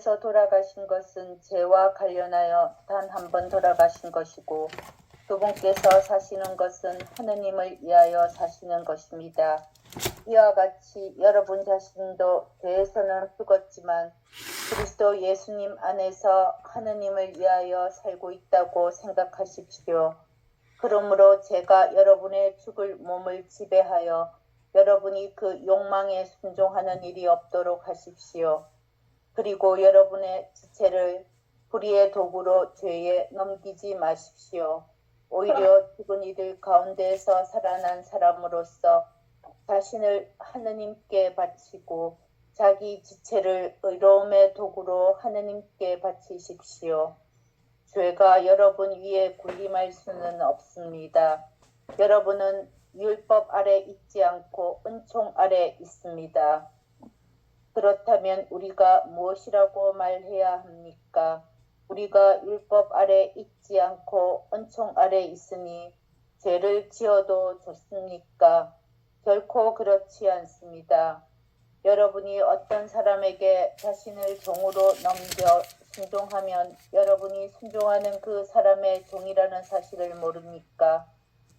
주께서 돌아가신 것은 죄와 관련하여 단 한 번 돌아가신 것이고 두 분께서 사시는 것은 하느님을 위하여 사시는 것입니다. 이와 같이 여러분 자신도 죄에서는 죽었지만 그리스도 예수님 안에서 하느님을 위하여 살고 있다고 생각하십시오. 그러므로 제가 여러분의 죽을 몸을 지배하여 여러분이 그 욕망에 순종하는 일이 없도록 하십시오. 그리고 여러분의 지체를 불의의 도구로 죄에 넘기지 마십시오. 오히려 죽은 이들 가운데에서 살아난 사람으로서 자신을 하느님께 바치고 자기 지체를 의로움의 도구로 하느님께 바치십시오. 죄가 여러분 위에 군림할 수는 없습니다. 여러분은 율법 아래 있지 않고 은총 아래 있습니다. 그렇다면 우리가 무엇이라고 말해야 합니까? 우리가 율법 아래 있지 않고 은총 아래 있으니 죄를 지어도 좋습니까? 결코 그렇지 않습니다. 여러분이 어떤 사람에게 자신을 종으로 넘겨 순종하면 여러분이 순종하는 그 사람의 종이라는 사실을 모릅니까?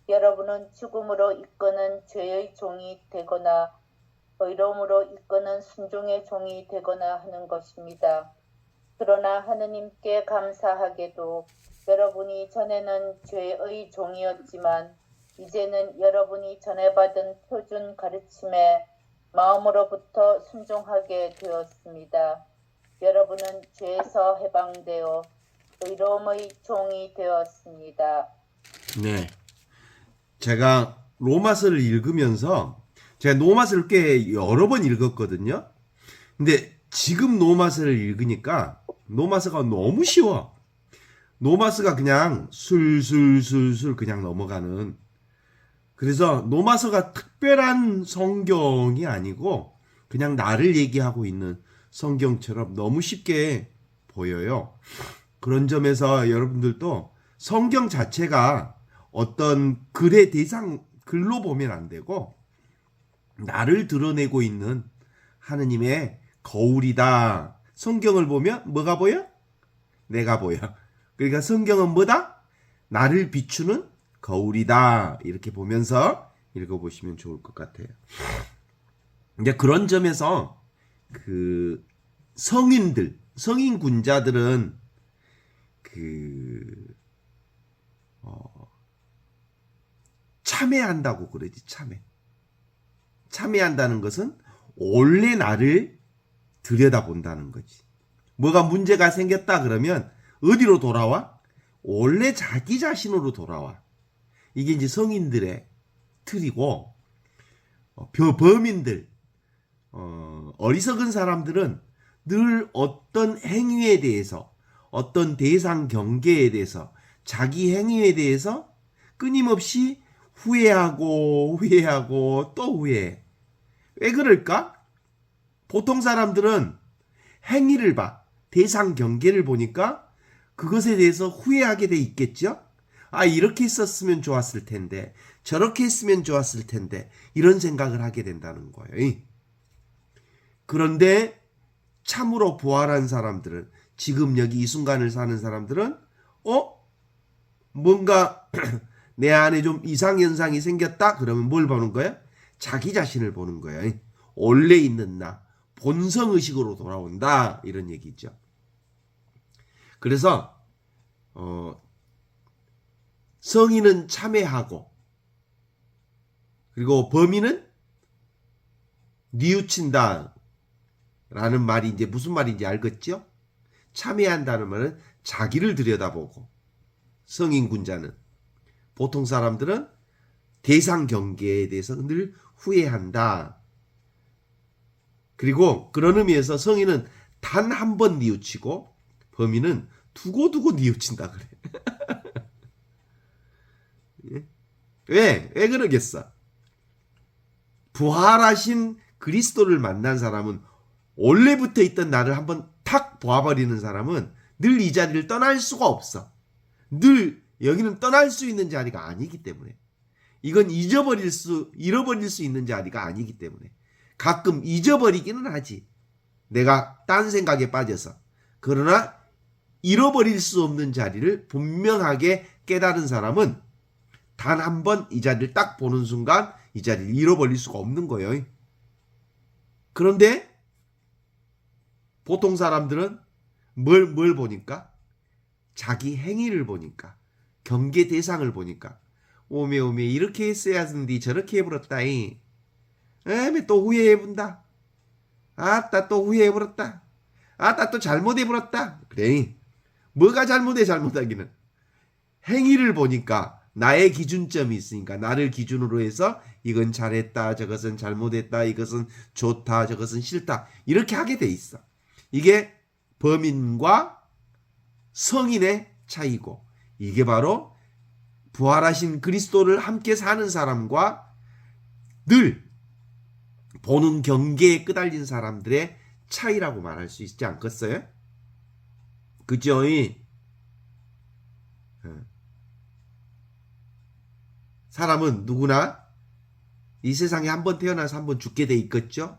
여러분은 죽음으로 이끄는 죄의 종이 되거나 의로움으로 이끄는 순종의 종이 되거나 하는 것입니다. 그러나 하느님께 감사하게도 여러분이 전에는 죄의 종이었지만 이제는 여러분이 전에 받은 표준 가르침에 마음으로부터 순종하게 되었습니다. 여러분은 죄에서 해방되어 의로움의 종이 되었습니다. 네. 제가 로마서를 읽으면서 제가 로마서를 꽤 여러 번 읽었거든요. 근데 지금 로마서를 읽으니까 로마서가 너무 쉬워. 로마서가 그냥 술술술술 그냥 넘어가는. 그래서 로마서가 특별한 성경이 아니고 그냥 나를 얘기하고 있는 성경처럼 너무 쉽게 보여요. 그런 점에서 여러분들도 성경 자체가 어떤 글의 대상, 글로 보면 안 되고 나를 드러내고 있는 하느님의 거울이다. 성경을 보면 뭐가 보여? 내가 보여. 그러니까 성경은 뭐다? 나를 비추는 거울이다. 이렇게 보면서 읽어보시면 좋을 것 같아요. 이제 그런 점에서 그 성인들, 성인 군자들은 참회한다고 그러지. 참회한다는 것은 원래 나를 들여다본다는 거지. 뭐가 문제가 생겼다 그러면 어디로 돌아와? 원래 자기 자신으로 돌아와. 이게 이제 성인들의 틀이고, 범인들, 어리석은 사람들은 늘 어떤 행위에 대해서, 어떤 대상 경계에 대해서, 자기 행위에 대해서 끊임없이 후회하고 또 후회해. 왜 그럴까? 보통 사람들은 행위를 봐. 대상 경계를 보니까 그것에 대해서 후회하게 돼 있겠죠? 아, 이렇게 했었으면 좋았을 텐데, 저렇게 했으면 좋았을 텐데, 이런 생각을 하게 된다는 거예요. 그런데 참으로 부활한 사람들은, 지금 여기 이 순간을 사는 사람들은 뭔가 내 안에 좀 이상현상이 생겼다? 그러면 뭘 보는 거야? 자기 자신을 보는 거야. 원래 있는 나, 본성의식으로 돌아온다. 이런 얘기죠. 그래서 성인은 참회하고 그리고 범인은 뉘우친다 라는 말이 이제 무슨 말인지 알겠죠? 참회한다는 말은 자기를 들여다보고, 성인 군자는, 보통 사람들은 대상 경계에 대해서 늘 후회한다. 그리고 그런 의미에서 성인은 단 한 번 뉘우치고 범인은 두고두고 뉘우친다 그래. 왜 그러겠어? 부활하신 그리스도를 만난 사람은, 원래부터 있던 나를 한번 탁 보아버리는 사람은 늘 이 자리를 떠날 수가 없어. 늘 여기는 떠날 수 있는 자리가 아니기 때문에. 이건 잃어버릴 수 있는 자리가 아니기 때문에. 가끔 잊어버리기는 하지. 내가 딴 생각에 빠져서. 그러나 잃어버릴 수 없는 자리를 분명하게 깨달은 사람은 단 한 번 이 자리를 딱 보는 순간 이 자리를 잃어버릴 수가 없는 거예요. 그런데 보통 사람들은 뭘 보니까? 자기 행위를 보니까, 경계 대상을 보니까, 오메 이렇게 했어야 하는데 저렇게 해버렸다이. 에메 또 후회해본다. 아따 또 후회해버렸다. 아따 또 잘못해버렸다. 그래. 뭐가 잘못하기는. 행위를 보니까 나의 기준점이 있으니까 나를 기준으로 해서 이건 잘했다, 저것은 잘못했다, 이것은 좋다, 저것은 싫다. 이렇게 하게 돼 있어. 이게 범인과 성인의 차이고, 이게 바로 부활하신 그리스도를 함께 사는 사람과 늘 보는 경계에 끄달린 사람들의 차이라고 말할 수 있지 않겠어요? 그죠? 사람은 누구나 이 세상에 한 번 태어나서 한 번 죽게 돼 있겠죠?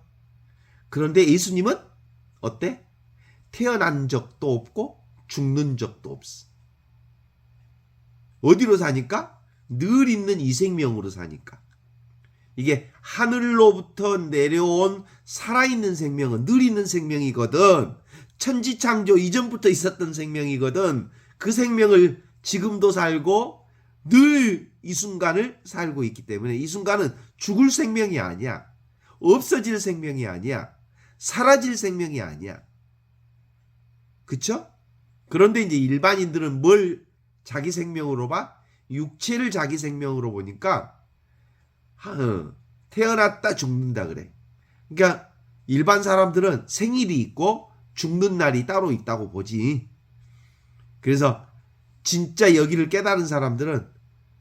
그런데 예수님은 어때? 태어난 적도 없고 죽는 적도 없어. 어디로 사니까? 늘 있는 이 생명으로 사니까. 이게 하늘로부터 내려온 살아있는 생명은 늘 있는 생명이거든. 천지창조 이전부터 있었던 생명이거든. 그 생명을 지금도 살고 늘 이 순간을 살고 있기 때문에 이 순간은 죽을 생명이 아니야. 없어질 생명이 아니야. 사라질 생명이 아니야. 그쵸? 그런데 이제 일반인들은 뭘 자기 생명으로 봐? 육체를 자기 생명으로 보니까 태어났다 죽는다 그래. 그러니까 일반 사람들은 생일이 있고 죽는 날이 따로 있다고 보지. 그래서 진짜 여기를 깨달은 사람들은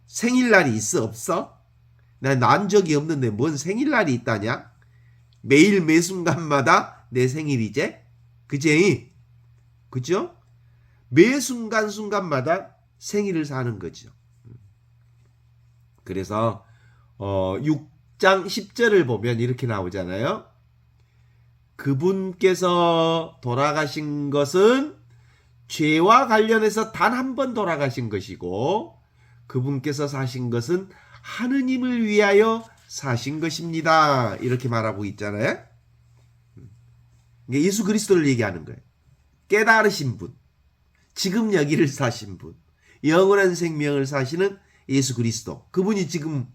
생일날이 있어 없어? 난 난 적이 없는데 뭔 생일날이 있다냐? 매일 매 순간마다 내 생일이제? 그제? 그죠? 매 순간마다 생일을 사는 거죠. 그래서 6장 10절을 보면 이렇게 나오잖아요. 그분께서 돌아가신 것은 죄와 관련해서 단 한 번 돌아가신 것이고 그분께서 사신 것은 하느님을 위하여 사신 것입니다. 이렇게 말하고 있잖아요. 예수 그리스도를 얘기하는 거예요. 깨달으신 분, 지금 여기를 사신 분, 영원한 생명을 사시는 예수 그리스도. 그분이 지금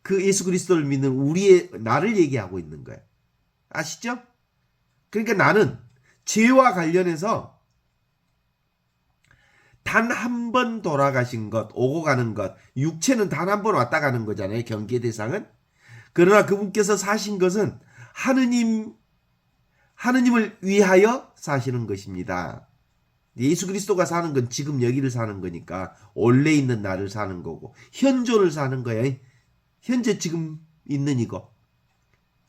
그 예수 그리스도를 믿는 우리의 나를 얘기하고 있는 거예요. 아시죠? 그러니까 나는 죄와 관련해서 단 한 번 돌아가신 것, 오고 가는 것, 육체는 단 한 번 왔다 가는 거잖아요. 경계 대상은. 그러나 그분께서 사신 것은 하느님을 위하여 사시는 것입니다. 예수 그리스도가 사는 건 지금 여기를 사는 거니까 원래 있는 나를 사는 거고 현존을 사는 거야. 현재 지금 있는 이거.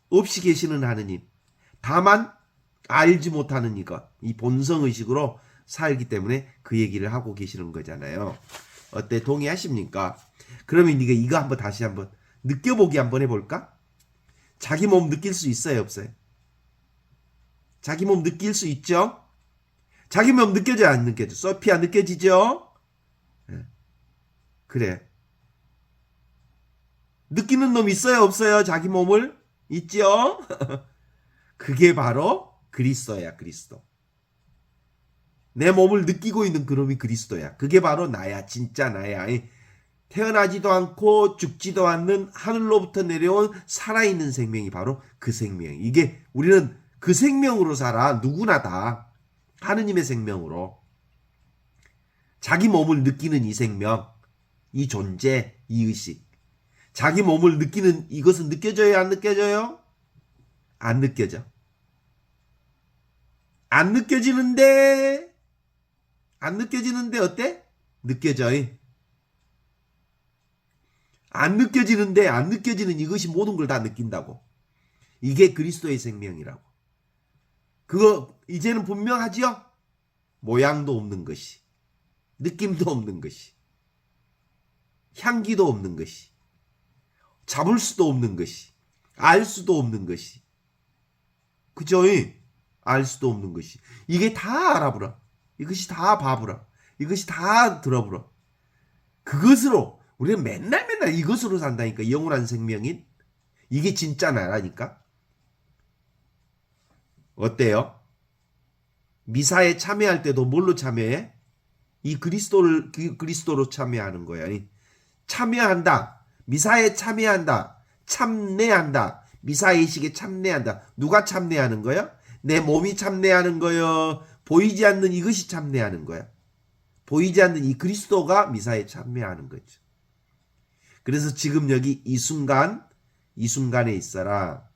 없이 계시는 하느님. 다만 알지 못하는 이것. 이 본성의식으로 살기 때문에 그 얘기를 하고 계시는 거잖아요. 어때? 동의하십니까? 그러면 이거 한번 다시 한번 느껴보기 한번 해볼까? 자기 몸 느낄 수 있어요? 없어요? 자기 몸 느낄 수 있죠? 자기 몸 느껴져요? 안 느껴져? 소피아 느껴지죠? 그래. 느끼는 놈 있어요? 없어요? 자기 몸을? 있죠? 그게 바로 그리스도야, 그리스도. 내 몸을 느끼고 있는 그놈이 그리스도야. 그게 바로 나야. 진짜 나야. 태어나지도 않고 죽지도 않는 하늘로부터 내려온 살아있는 생명이 바로 그 생명. 이게 우리는 그 생명으로 살아. 누구나 다. 하느님의 생명으로. 자기 몸을 느끼는 이 생명, 이 존재, 이 의식. 자기 몸을 느끼는 이것은 느껴져요? 안 느껴져요? 안 느껴져. 안 느껴지는데 어때? 느껴져. 안 느껴지는데 안 느껴지는 이것이 모든 걸 다 느낀다고. 이게 그리스도의 생명이라고. 그거 이제는 분명하지요? 모양도 없는 것이, 느낌도 없는 것이, 향기도 없는 것이, 잡을 수도 없는 것이, 알 수도 없는 것이. 그죠? 알 수도 없는 것이. 이게 다 알아보라. 이것이 다 봐보라. 이것이 다 들어보라. 그것으로 우리는 맨날 이것으로 산다니까. 영원한 생명인 이게 진짜 나라니까. 어때요? 미사에 참여할 때도 뭘로 참여해? 이 그리스도로 참여하는 거야. 참여한다. 미사에 참여한다. 참내한다. 미사의식에 참내한다. 누가 참내하는 거야? 내 몸이 참내하는 거요. 보이지 않는 이것이 참내하는 거야. 보이지 않는 이 그리스도가 미사에 참여하는 거죠. 그래서 지금 여기 이 순간에 있어라.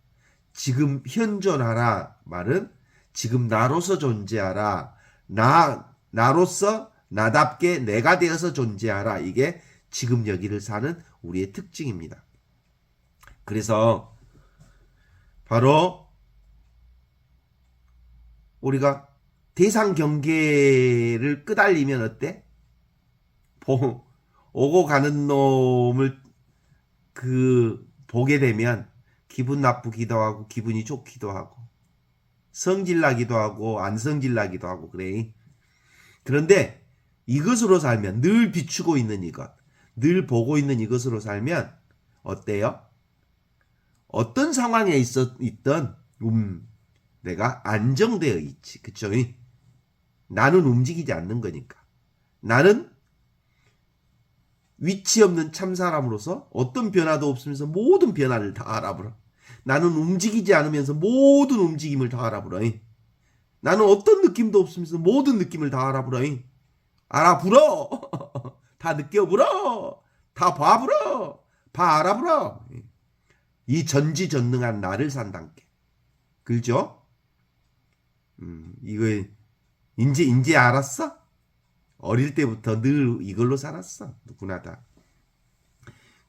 지금 현존하라 말은 지금 나로서 존재하라. 나로서 나답게 내가 되어서 존재하라. 이게 지금 여기를 사는 우리의 특징입니다. 그래서 바로 우리가 대상 경계를 끄달리면 어때? 오고 가는 놈을 보게 되면 기분 나쁘기도 하고 기분이 좋기도 하고 성질나기도 하고 안 성질나기도 하고 그래. 그런데 이것으로 살면 늘 비추고 있는 이것, 늘 보고 있는 이것으로 살면 어때요? 어떤 상황에 있던 내가 안정되어 있지. 그쵸? 나는 움직이지 않는 거니까. 나는 위치 없는 참사람으로서 어떤 변화도 없으면서 모든 변화를 다 알아보라. 나는 움직이지 않으면서 모든 움직임을 다 알아보라. 나는 어떤 느낌도 없으면서 모든 느낌을 다 알아보라. 알아보라. 다 느껴보라. 다 봐보라. 다 알아보라. 이 전지전능한 나를 산단께. 그죠? 이거 이제 알았어? 어릴 때부터 늘 이걸로 살았어. 누구나 다.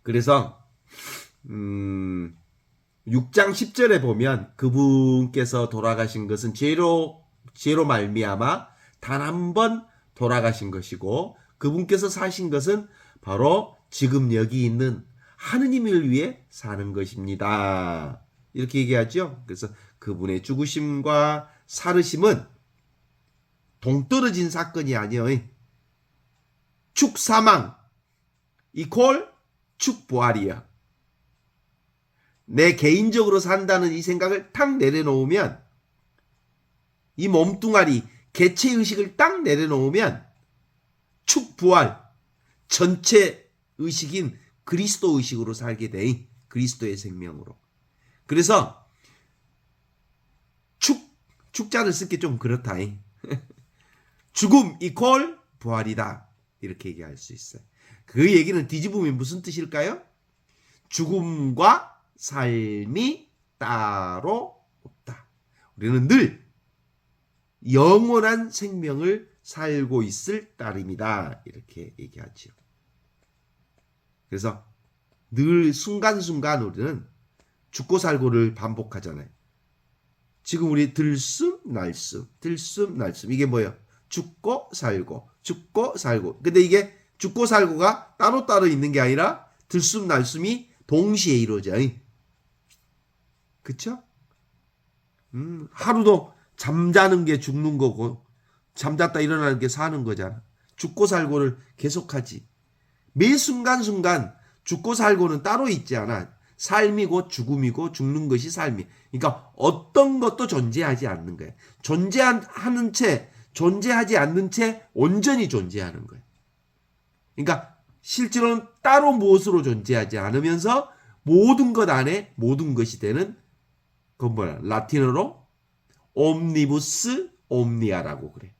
그래서 6장 10절에 보면 그분께서 돌아가신 것은 죄로 말미암아 단 한 번 돌아가신 것이고 그분께서 사신 것은 바로 지금 여기 있는 하느님을 위해 사는 것입니다. 이렇게 얘기하죠. 그래서 그분의 죽으심과 살으심은 동떨어진 사건이 아니에요. 축사망 이퀄 축부활이야. 내 개인적으로 산다는 이 생각을 탁 내려놓으면 이 몸뚱아리 개체의식을 딱 내려놓으면 축부활 전체 의식인 그리스도 의식으로 살게 돼. 그리스도의 생명으로. 그래서 축자를 쓰기 좀 그렇다. 죽음 이퀄 부활이다. 이렇게 얘기할 수 있어요. 그 얘기는 뒤집으면 무슨 뜻일까요? 죽음과 삶이 따로 없다. 우리는 늘 영원한 생명을 살고 있을 따름이다. 이렇게 얘기하죠. 그래서 늘 순간순간 우리는 죽고 살고를 반복하잖아요. 지금 우리 들숨 날숨 들숨 날숨 이게 뭐예요? 죽고 살고 죽고 살고. 근데 이게 죽고 살고가 따로따로 있는 게 아니라 들숨 날숨이 동시에 이루어져. 그쵸? 하루도 잠자는 게 죽는 거고 잠잤다 일어나는 게 사는 거잖아. 죽고 살고를 계속하지. 매 순간순간 죽고 살고는 따로 있지 않아. 삶이고 죽음이고 죽는 것이 삶이. 그러니까 어떤 것도 존재하지 않는 거야. 존재하지 않는 채 온전히 존재하는 거야. 그러니까 실제로는 따로 무엇으로 존재하지 않으면서 모든 것 안에 모든 것이 되는 그건 뭐야? 라틴어로 옴니부스 옴니아라고 그래.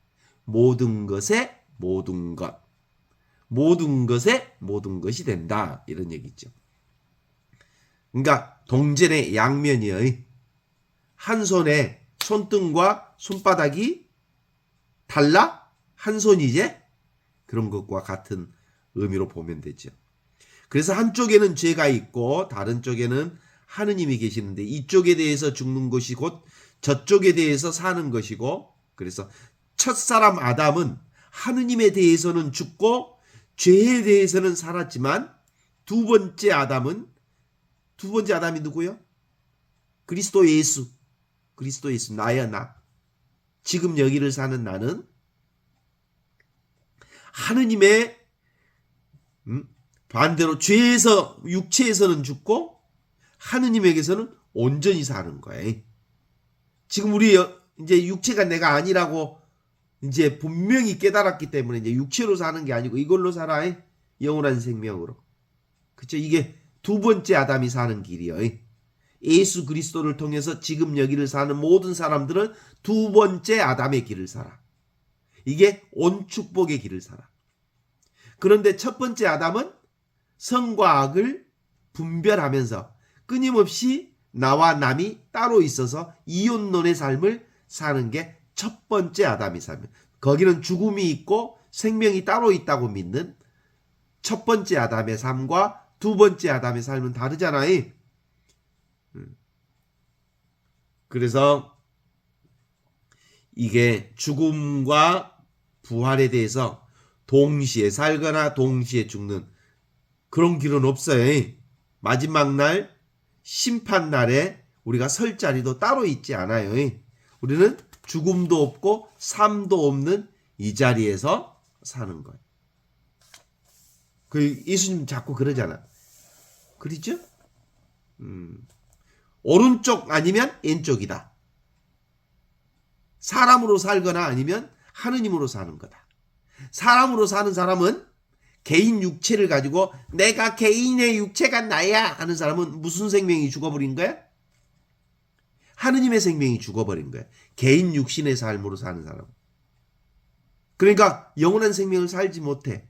모든 것에 모든 것. 모든 것에 모든 것이 된다. 이런 얘기죠. 그러니까 동전의 양면이요. 한 손에 손등과 손바닥이 달라? 한 손이제? 그런 것과 같은 의미로 보면 되죠. 그래서 한쪽에는 죄가 있고 다른 쪽에는 하느님이 계시는데 이쪽에 대해서 죽는 것이 곧 저쪽에 대해서 사는 것이고 그래서 첫사람 아담은 하느님에 대해서는 죽고 죄에 대해서는 살았지만 두 번째 아담이 누구요? 그리스도 예수 나야 나. 지금 여기를 사는 나는 하느님의 반대로 죄에서 육체에서는 죽고 하느님에게서는 온전히 사는 거예요. 지금 우리 이제 육체가 내가 아니라고 이제 분명히 깨달았기 때문에 이제 육체로 사는 게 아니고 이걸로 살아. 영원한 생명으로. 그렇죠? 이게 두 번째 아담이 사는 길이요. 예수 그리스도를 통해서 지금 여기를 사는 모든 사람들은 두 번째 아담의 길을 살아. 이게 온 축복의 길을 살아. 그런데 첫 번째 아담은 선과 악을 분별하면서 끊임없이 나와 남이 따로 있어서 이혼론의 삶을 사는 게 첫 번째 아담이 삶이에요. 거기는 죽음이 있고 생명이 따로 있다고 믿는 첫 번째 아담의 삶과 두 번째 아담의 삶은 다르잖아요. 그래서 이게 죽음과 부활에 대해서 동시에 살거나 동시에 죽는 그런 길은 없어요. 마지막 날 심판 날에 우리가 설 자리도 따로 있지 않아요. 우리는 죽음도 없고 삶도 없는 이 자리에서 사는 거예요. 그 예수님 자꾸 그러잖아. 그렇죠? 오른쪽 아니면 왼쪽이다. 사람으로 살거나 아니면 하느님으로 사는 거다. 사람으로 사는 사람은 개인 육체를 가지고 내가 개인의 육체가 나야 하는 사람은 무슨 생명이 죽어버린 거야? 하느님의 생명이 죽어버린 거야. 개인 육신의 삶으로 사는 사람. 그러니까 영원한 생명을 살지 못해.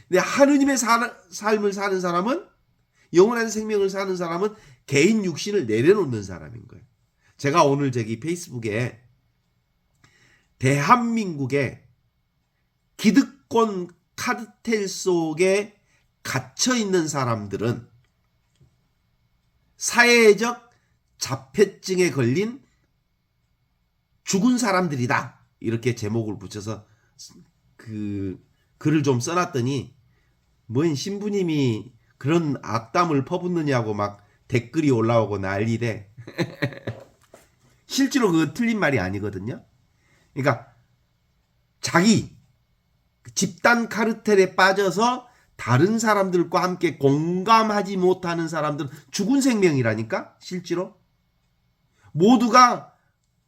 근데 하느님의 삶을 사는 사람은 영원한 생명을 사는 사람은 개인 육신을 내려놓는 사람인 거예요. 제가 오늘 저기 페이스북에 대한민국의 기득권 카르텔 속에 갇혀 있는 사람들은 사회적 자폐증에 걸린 죽은 사람들이다. 이렇게 제목을 붙여서 그 글을 좀 써놨더니 뭔 신부님이 그런 악담을 퍼붓느냐고 막 댓글이 올라오고 난리대. 실제로 그건 틀린 말이 아니거든요. 그러니까 자기 집단 카르텔에 빠져서 다른 사람들과 함께 공감하지 못하는 사람들은 죽은 생명이라니까 실제로. 모두가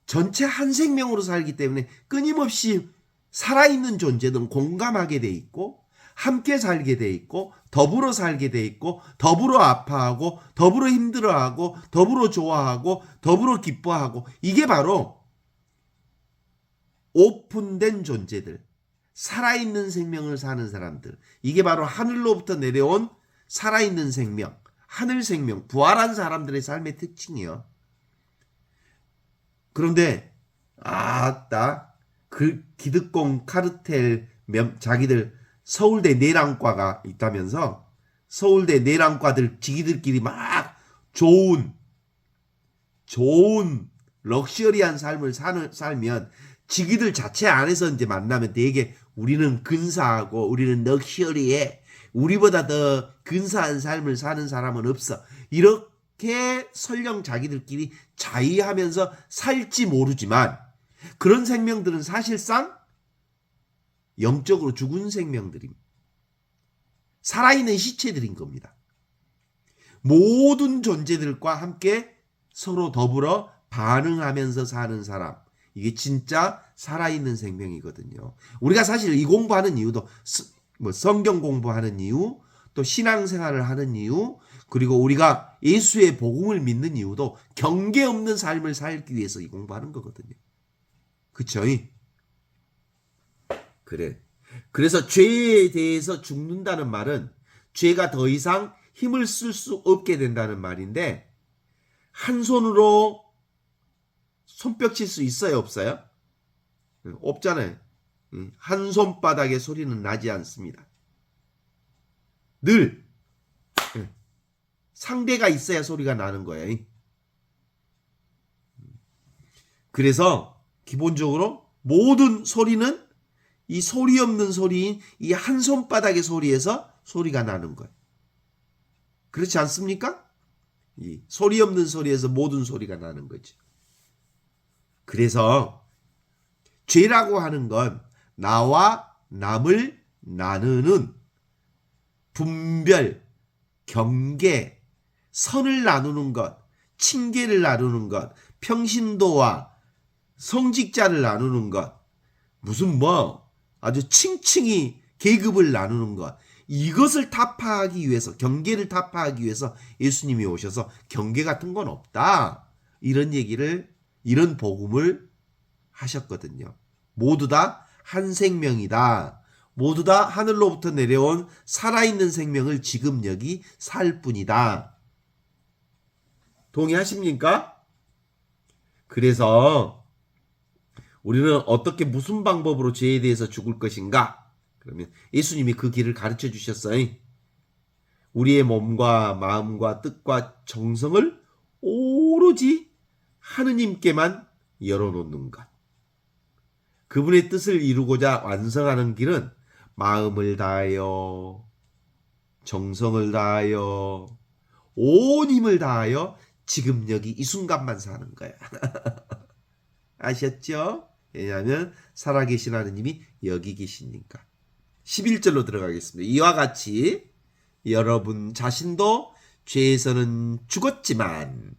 전체 한 생명으로 살기 때문에 끊임없이 살아있는 존재들은 공감하게 돼 있고 함께 살게 돼 있고 더불어 살게 돼 있고 더불어 아파하고 더불어 힘들어하고 더불어 좋아하고 더불어 기뻐하고 이게 바로 오픈된 존재들, 살아있는 생명을 사는 사람들, 이게 바로 하늘로부터 내려온 살아있는 생명, 하늘 생명, 부활한 사람들의 삶의 특징이에요. 그런데 아따 그 기득권 카르텔 자기들 서울대 내랑과가 있다면서 서울대 내랑과들 지기들끼리 막 좋은 럭셔리한 삶을 살면 지기들 자체 안에서 이제 만나면 되게 우리는 근사하고 우리는 럭셔리해, 우리보다 더 근사한 삶을 사는 사람은 없어, 이렇게 설령 자기들끼리 자의하면서 살지 모르지만 그런 생명들은 사실상 영적으로 죽은 생명들입니다. 살아있는 시체들인 겁니다. 모든 존재들과 함께 서로 더불어 반응하면서 사는 사람, 이게 진짜 살아있는 생명이거든요. 우리가 사실 이 공부하는 이유도 성경 공부하는 이유, 또 신앙생활을 하는 이유, 그리고 우리가 예수의 복음을 믿는 이유도 경계 없는 삶을 살기 위해서 이 공부하는 거거든요. 그쵸? 그래. 그래서 죄에 대해서 죽는다는 말은 죄가 더 이상 힘을 쓸 수 없게 된다는 말인데, 한 손으로 손뼉 칠 수 있어요, 없어요? 없잖아요. 한 손바닥의 소리는 나지 않습니다. 늘 상대가 있어야 소리가 나는 거예요. 그래서 기본적으로 모든 소리는 이 소리 없는 소리인 이 한 손바닥의 소리에서 소리가 나는 거예요. 그렇지 않습니까? 이 소리 없는 소리에서 모든 소리가 나는 거죠. 그래서 죄라고 하는 건 나와 남을 나누는 분별, 경계, 선을 나누는 것, 칭계를 나누는 것, 평신도와 성직자를 나누는 것, 무슨 아주 층층이 계급을 나누는 것, 이것을 타파하기 위해서, 경계를 타파하기 위해서 예수님이 오셔서 경계 같은 건 없다, 이런 얘기를, 이런 복음을 하셨거든요. 모두 다 한 생명이다. 모두 다 하늘로부터 내려온 살아있는 생명을 지금 여기 살 뿐이다. 동의하십니까? 그래서 우리는 어떻게 무슨 방법으로 죄에 대해서 죽을 것인가? 그러면 예수님이 그 길을 가르쳐 주셨어요. 우리의 몸과 마음과 뜻과 정성을 오로지 하느님께만 열어놓는 것. 그분의 뜻을 이루고자 완성하는 길은 마음을 다하여, 정성을 다하여, 온 힘을 다하여 지금 여기 이 순간만 사는 거야. 아셨죠? 왜냐하면 살아계신 하느님이 여기 계시니까. 11절로 들어가겠습니다. 이와 같이 여러분 자신도 죄에서는 죽었지만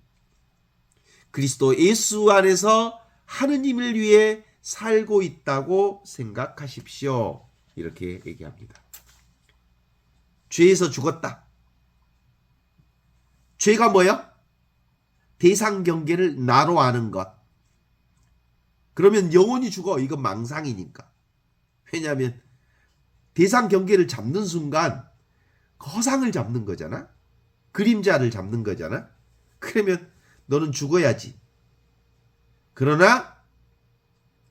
그리스도 예수 안에서 하느님을 위해 살고 있다고 생각하십시오. 이렇게 얘기합니다. 죄에서 죽었다. 죄가 뭐야? 대상 경계를 나로 아는 것. 그러면 영원히 죽어. 이건 망상이니까. 왜냐하면 대상 경계를 잡는 순간 거상을 잡는 거잖아. 그림자를 잡는 거잖아. 그러면 너는 죽어야지. 그러나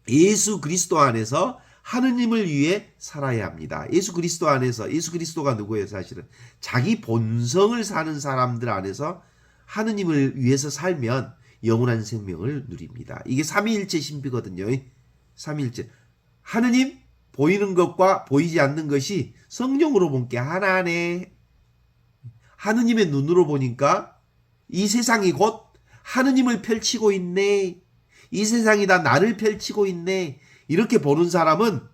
예수 그리스도 안에서 하느님을 위해 살아야 합니다. 예수 그리스도 안에서, 예수 그리스도가 누구예요? 사실은 자기 본성을 사는 사람들 안에서 하느님을 위해서 살면 영원한 생명을 누립니다. 이게 삼위일체 신비거든요. 삼위일체. 하느님, 보이는 것과 보이지 않는 것이 성령으로 본 게 하나네. 하느님의 눈으로 보니까 이 세상이 곧 하느님을 펼치고 있네. 이 세상이 다 나를 펼치고 있네. 이렇게 보는 사람은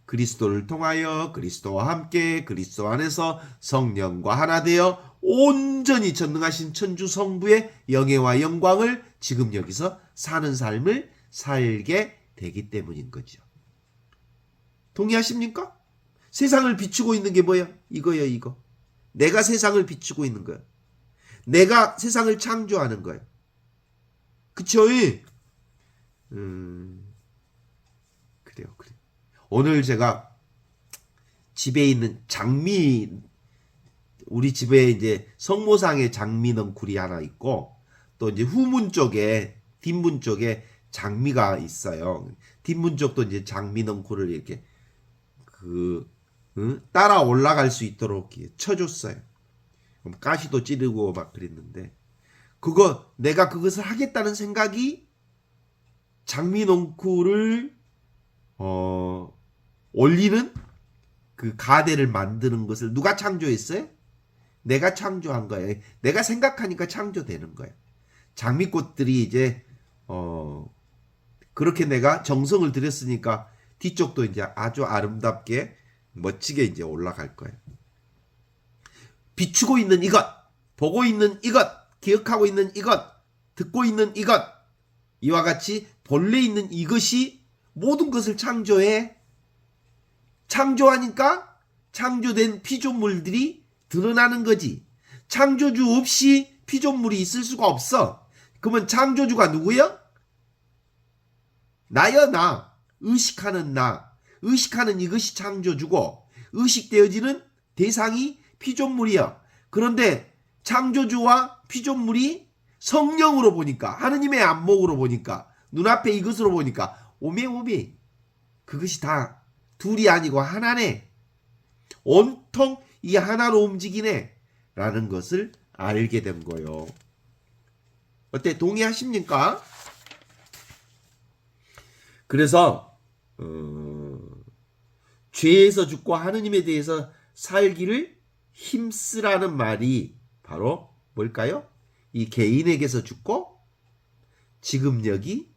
그리스도를 통하여 그리스도와 함께 그리스도 안에서 성령과 하나 되어 온전히 전능하신 천주 성부의 영예와 영광을 지금 여기서 사는 삶을 살게 되기 때문인 거죠. 동의하십니까? 세상을 비추고 있는 게 뭐야? 이거예요, 이거. 내가 세상을 비추고 있는 거야. 내가 세상을 창조하는 거야. 그쵸? 그래요, 그래. 오늘 제가 집에 있는 장미, 우리 집에 이제 성모상에 장미 넝쿨이 하나 있고, 또 이제 후문 쪽에, 뒷문 쪽에 장미가 있어요. 뒷문 쪽도 이제 장미 넝쿨을 이렇게 따라 올라갈 수 있도록 쳐줬어요. 가시도 찌르고 막 그랬는데, 내가 그것을 하겠다는 생각이 장미 넝쿨을 올리는 그 가대를 만드는 것을 누가 창조했어요? 내가 창조한 거예요. 내가 생각하니까 창조되는 거예요. 장미꽃들이 이제 그렇게 내가 정성을 들였으니까 뒤쪽도 이제 아주 아름답게 멋지게 이제 올라갈 거예요. 비추고 있는 이것, 보고 있는 이것, 기억하고 있는 이것, 듣고 있는 이것, 이와 같이 본래 있는 이것이 모든 것을 창조해. 창조하니까 창조된 피조물들이 드러나는 거지. 창조주 없이 피조물이 있을 수가 없어. 그러면 창조주가 누구야? 나야, 나. 의식하는 나. 의식하는 이것이 창조주고 의식되어지는 대상이 피조물이야. 그런데 창조주와 피조물이 성령으로 보니까, 하느님의 안목으로 보니까, 눈앞에 이것으로 보니까 오메오메, 그것이 다 둘이 아니고 하나네. 온통 이 하나로 움직이네 라는 것을 알게 된 거요. 어때? 동의하십니까? 그래서 죄에서 죽고 하느님에 대해서 살기를 힘쓰라는 말이 바로 뭘까요? 이 개인에게서 죽고 지금 여기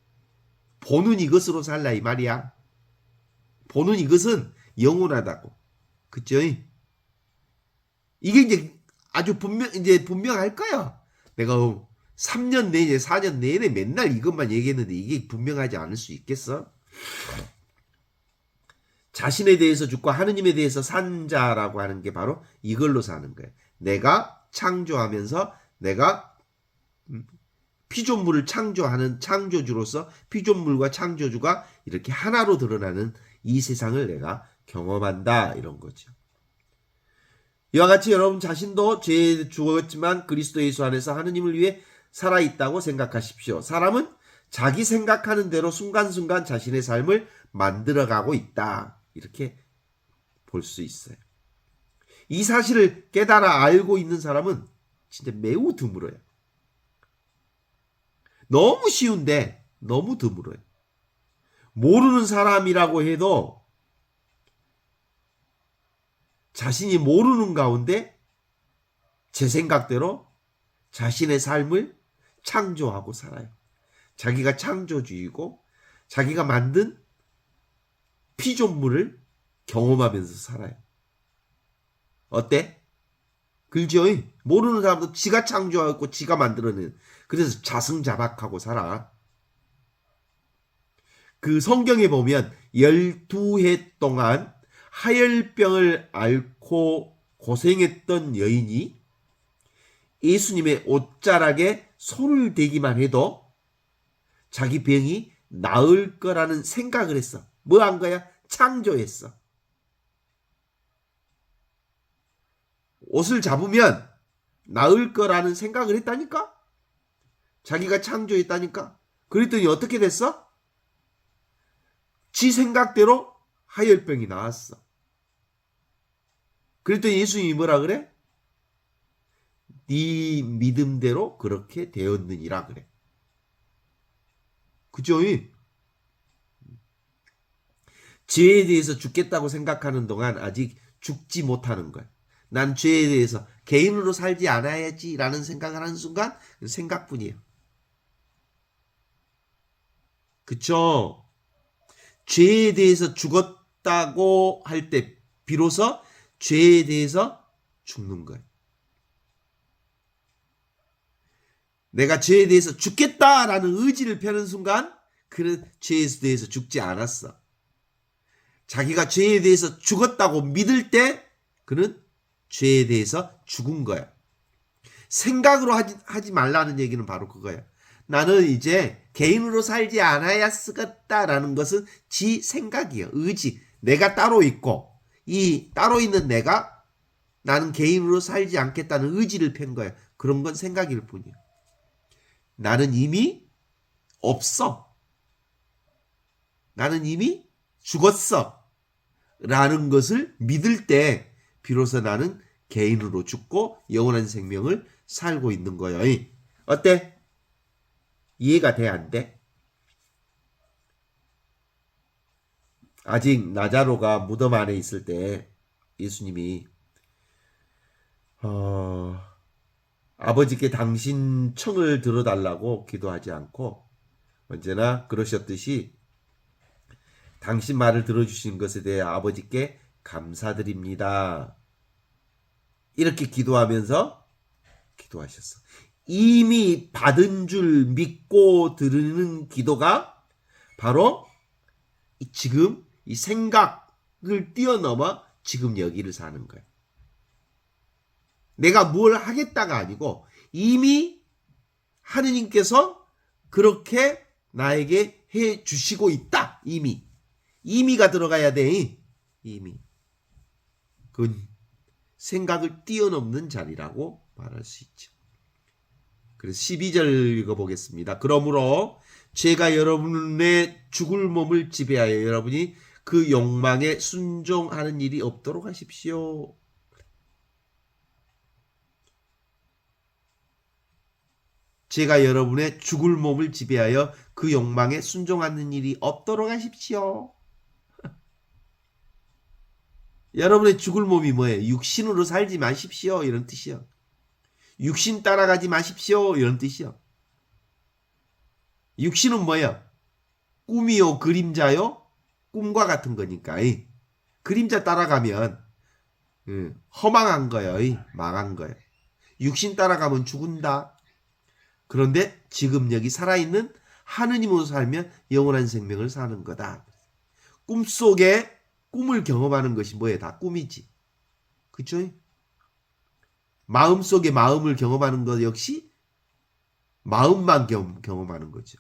보는 이것으로 살라 이 말이야. 보는 이것은 영원하다고. 그죠? 이게 이제 아주 분명할 거야. 내가 3년 내내 4년 내내 맨날 이것만 얘기했는데 이게 분명하지 않을 수 있겠어? 자신에 대해서 죽고 하느님에 대해서 산 자라고 하는 게 바로 이걸로 사는 거예요. 내가 창조하면서 내가 피조물을 창조하는 창조주로서 피조물과 창조주가 이렇게 하나로 드러나는 이 세상을 내가 경험한다 이런 거죠. 이와 같이 여러분 자신도 죄에 죽었지만 그리스도 예수 안에서 하느님을 위해 살아있다고 생각하십시오. 사람은 자기 생각하는 대로 순간순간 자신의 삶을 만들어가고 있다. 이렇게 볼 수 있어요. 이 사실을 깨달아 알고 있는 사람은 진짜 매우 드물어요. 너무 쉬운데 너무 드물어요. 모르는 사람이라고 해도 자신이 모르는 가운데 제 생각대로 자신의 삶을 창조하고 살아요. 자기가 창조주이고 자기가 만든 피조물을 경험하면서 살아요. 어때? 그죠? 모르는 사람도 지가 창조하고 지가 만들어낸 그래서 자승자박하고 살아. 그 성경에 보면 12해 동안 하열병을 앓고 고생했던 여인이 예수님의 옷자락에 손을 대기만 해도 자기 병이 나을 거라는 생각을 했어. 뭐 한 거야? 창조했어. 옷을 잡으면 나을 거라는 생각을 했다니까? 자기가 창조했다니까? 그랬더니 어떻게 됐어? 지 생각대로 하열병이 나왔어. 그랬더니 예수님이 뭐라 그래? 네 믿음대로 그렇게 되었느니라 그래. 그죠? 죄에 대해서 죽겠다고 생각하는 동안 아직 죽지 못하는 거야. 난 죄에 대해서 개인으로 살지 않아야지 라는 생각을 하는 순간 생각뿐이에요. 그쵸? 죄에 대해서 죽었다고 할 때 비로소 죄에 대해서 죽는 거예요. 내가 죄에 대해서 죽겠다라는 의지를 펴는 순간 그는 죄에 대해서 죽지 않았어. 자기가 죄에 대해서 죽었다고 믿을 때 그는 죄에 대해서 죽은 거야. 생각으로 하지 말라는 얘기는 바로 그거야. 나는 이제 개인으로 살지 않아야 쓰겠다라는 것은 지 생각이에요. 의지. 내가 따로 있고 이 따로 있는 내가 나는 개인으로 살지 않겠다는 의지를 편 거예요. 그런 건 생각일 뿐이에요. 나는 이미 없어. 나는 이미 죽었어. 라는 것을 믿을 때 비로소 나는 개인으로 죽고 영원한 생명을 살고 있는 거예요. 어때? 이해가 돼? 안 돼? 아직 나자로가 무덤 안에 있을 때 예수님이 아버지께 당신 청을 들어달라고 기도하지 않고 언제나 그러셨듯이 당신 말을 들어주신 것에 대해 아버지께 감사드립니다. 이렇게 기도하면서 기도하셨어. 이미 받은 줄 믿고 드리는 기도가 바로 지금 이 생각을 뛰어넘어 지금 여기를 사는 거예요. 내가 뭘 하겠다가 아니고 이미 하느님께서 그렇게 나에게 해 주시고 있다. 이미가 들어가야 돼. 이미. 그건 생각을 뛰어넘는 자리라고 말할 수 있죠. 그래서 12절 읽어보겠습니다. 그러므로 죄가 여러분의 죽을 몸을 지배하여 여러분이 그 욕망에 순종하는 일이 없도록 하십시오. 죄가 여러분의 죽을 몸을 지배하여 그 욕망에 순종하는 일이 없도록 하십시오. 여러분의 죽을 몸이 뭐예요? 육신으로 살지 마십시오. 이런 뜻이요. 육신 따라가지 마십시오. 이런 뜻이요. 육신은 뭐예요? 꿈이요 그림자요 꿈과 같은 거니까 그림자 따라가면 허망한 거예요. 망한 거예요. 육신 따라가면 죽은다. 그런데 지금 여기 살아있는 하느님으로 살면 영원한 생명을 사는 거다. 꿈속에 꿈을 경험하는 것이 뭐예요? 다 꿈이지. 그쵸? 마음속에 마음을 경험하는 것 역시 마음만 경험하는 거죠.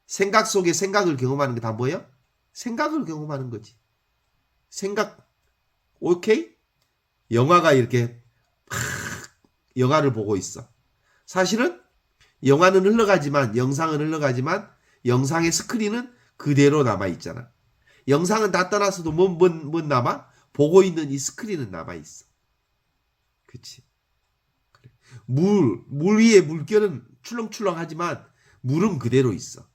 생각 속에 생각을 경험하는 게 다 뭐예요? 생각을 경험하는 거지. 생각, 오케이? 영화가 이렇게 영화를 보고 있어. 사실은 영화는 흘러가지만 영상은 흘러가지만 영상의 스크린은 그대로 남아있잖아. 영상은 다 떠나서도 뭔 남아? 보고 있는 이 스크린은 남아있어. 그치? 그래. 물 위에 물결은 출렁출렁하지만 물은 그대로 있어.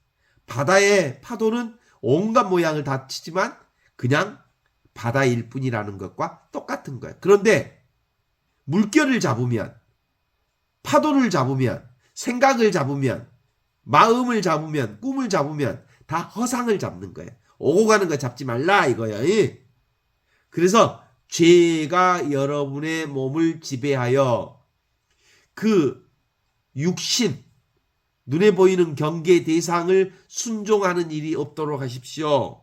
바다의 파도는 온갖 모양을 다 치지만 그냥 바다일 뿐이라는 것과 똑같은 거야. 그런데 물결을 잡으면, 파도를 잡으면, 생각을 잡으면, 마음을 잡으면, 꿈을 잡으면 다 허상을 잡는 거야. 오고 가는 거 잡지 말라 이거야. 그래서 죄가 여러분의 몸을 지배하여 그 육신, 눈에 보이는 경계 대상을 순종하는 일이 없도록 하십시오.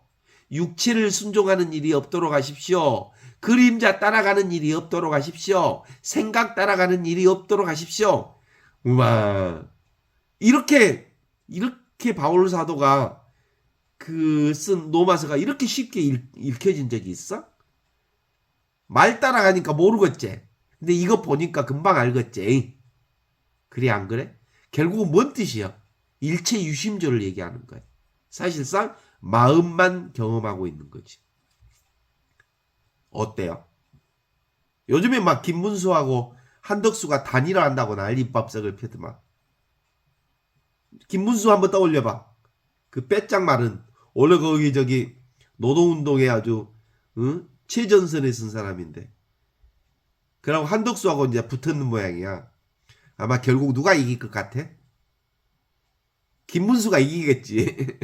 육체를 순종하는 일이 없도록 하십시오. 그림자 따라가는 일이 없도록 하십시오. 생각 따라가는 일이 없도록 하십시오. 우와. 이렇게 바울 사도가 그 쓴 로마서가 이렇게 쉽게 읽혀진 적이 있어? 말 따라가니까 모르겠지. 근데 이거 보니까 금방 알겠지. 그래 안 그래? 결국은 뭔 뜻이야? 일체 유심조를 얘기하는 거야. 사실상 마음만 경험하고 있는 거지. 어때요? 요즘에 막 김문수하고 한덕수가 단일화한다고 난리밥석을 펴더만. 김문수 한번 떠올려봐. 그 빼짝 말은 원래 거기 저기 노동운동에 아주 최전선에 쓴 사람인데. 그러고 한덕수하고 이제 붙었는 모양이야. 아마 결국 누가 이길 것 같아? 김문수가 이기겠지.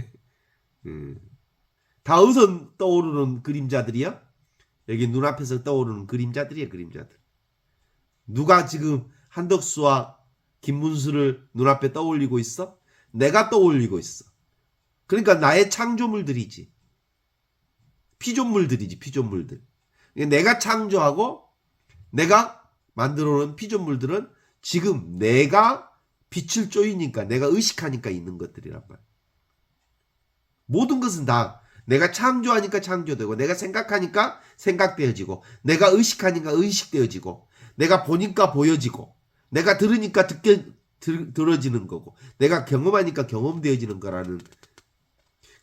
다 어디서 떠오르는 그림자들이야? 여기 눈앞에서 떠오르는 그림자들이야, 그림자들. 누가 지금 한덕수와 김문수를 눈앞에 떠올리고 있어? 내가 떠올리고 있어. 그러니까 나의 창조물들이지. 피조물들이지, 피조물들. 내가 창조하고 내가 만들어 놓은 피조물들은 지금 내가 빛을 쪼이니까, 내가 의식하니까 있는 것들이란 말이야. 모든 것은 다 내가 창조하니까 창조되고, 내가 생각하니까 생각되어지고, 내가 의식하니까 의식되어지고, 내가 보니까 보여지고, 내가 들으니까 들어지는 거고, 내가 경험하니까 경험되어지는 거라는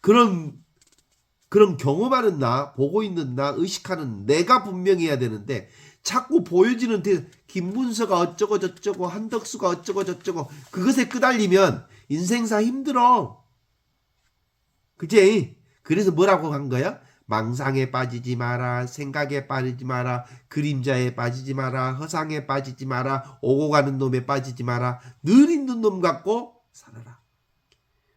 그런 경험하는 나, 보고 있는 나, 의식하는 내가 분명해야 되는데 자꾸 보여지는 김문서가 어쩌고 저쩌고 한덕수가 어쩌고 저쩌고 그것에 끄달리면 인생사 힘들어. 그치? 그래서 뭐라고 한 거야? 망상에 빠지지 마라, 생각에 빠지지 마라, 그림자에 빠지지 마라, 허상에 빠지지 마라, 오고 가는 놈에 빠지지 마라. 늘 있는 놈 갖고 살아라.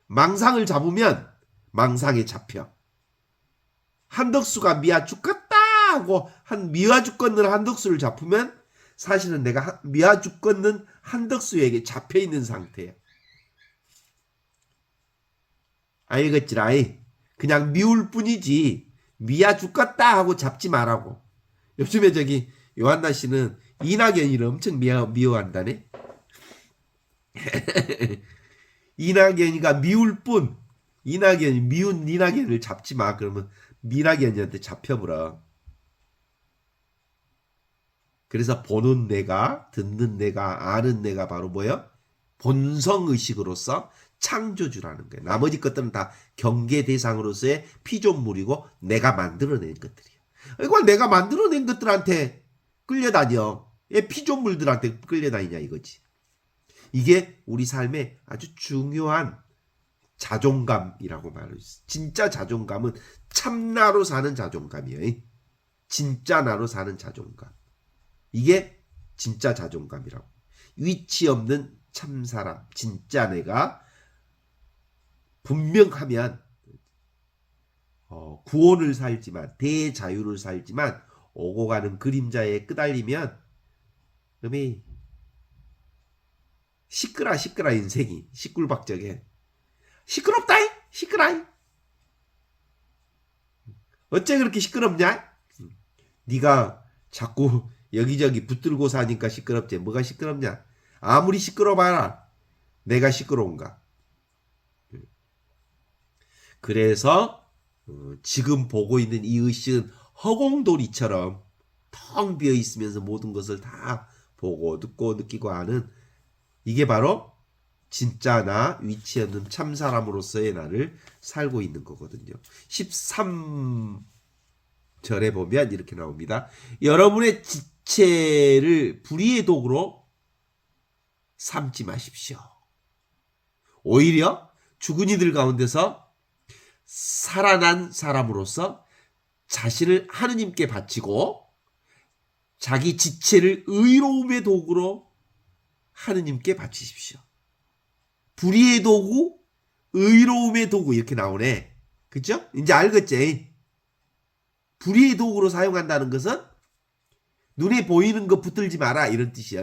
망상을 잡으면 망상에 잡혀. 한덕수가 미아 죽겠다 하고 미아 죽겠는 한덕수를 잡으면 사실은 내가 미아 죽겠는 한덕수에게 잡혀있는 상태야. 알겠지라. 그냥 미울 뿐이지 미아 죽겠다 하고 잡지 말라고. 요즘에 저기 요한나 씨는 이낙연이를 엄청 미워한다네. 이낙연이가 미울 뿐. 이낙연이 미운 이낙연을 잡지 마. 그러면 미낙연이한테 잡혀버려. 그래서 보는 내가, 듣는 내가, 아는 내가 바로 뭐야? 본성의식으로서 창조주라는 거예요. 나머지 것들은 다 경계 대상으로서의 피조물이고 내가 만들어낸 것들이야. 이걸 내가 만들어낸 것들한테 끌려다녀. 왜 피조물들한테 끌려다니냐 이거지. 이게 우리 삶의 아주 중요한 자존감이라고 말할 수 있어. 진짜 자존감은 참나로 사는 자존감이에요. 진짜 나로 사는 자존감. 이게 진짜 자존감이라고. 위치 없는 참사람. 진짜 내가 분명하면 구원을 살지만 대자유를 살지만 오고 가는 그림자에 끄달리면 그러면 시끄라 인생이 시끌박적해. 시끄럽다이 시끄라이. 어째 그렇게 시끄럽냐? 네가 자꾸 여기저기 붙들고 사니까 시끄럽지. 뭐가 시끄럽냐? 아무리 시끄러봐라. 내가 시끄러운가? 그래서 지금 보고 있는 이 의식은 허공돌이처럼 텅 비어 있으면서 모든 것을 다 보고 듣고 느끼고 하는, 이게 바로 진짜 나, 위치 없는 참 사람으로서의 나를 살고 있는 거거든요. 13절에 보면 이렇게 나옵니다. 여러분의 지체를 불의의 도구로 삼지 마십시오. 오히려 죽은 이들 가운데서 살아난 사람으로서 자신을 하느님께 바치고 자기 지체를 의로움의 도구로 하느님께 바치십시오. 불의의 도구, 의로움의 도구 이렇게 나오네. 그죠? 이제 알겠지? 불의의 도구로 사용한다는 것은 눈에 보이는 것 붙들지 마라 이런 뜻이야.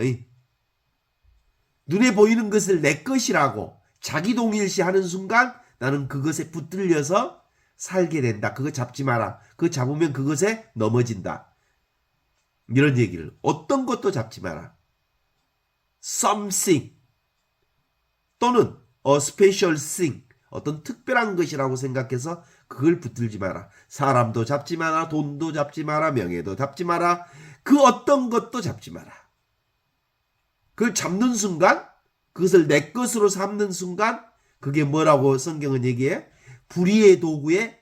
눈에 보이는 것을 내 것이라고 자기 동일시 하는 순간 나는 그것에 붙들려서 살게 된다. 그거 잡지 마라. 그거 잡으면 그것에 넘어진다. 이런 얘기를. 어떤 것도 잡지 마라. something 또는 a special thing, 어떤 특별한 것이라고 생각해서 그걸 붙들지 마라. 사람도 잡지 마라. 돈도 잡지 마라. 명예도 잡지 마라. 그 어떤 것도 잡지 마라. 그걸 잡는 순간, 그것을 내 것으로 삼는 순간 그게 뭐라고 성경은 얘기해? 불의의 도구에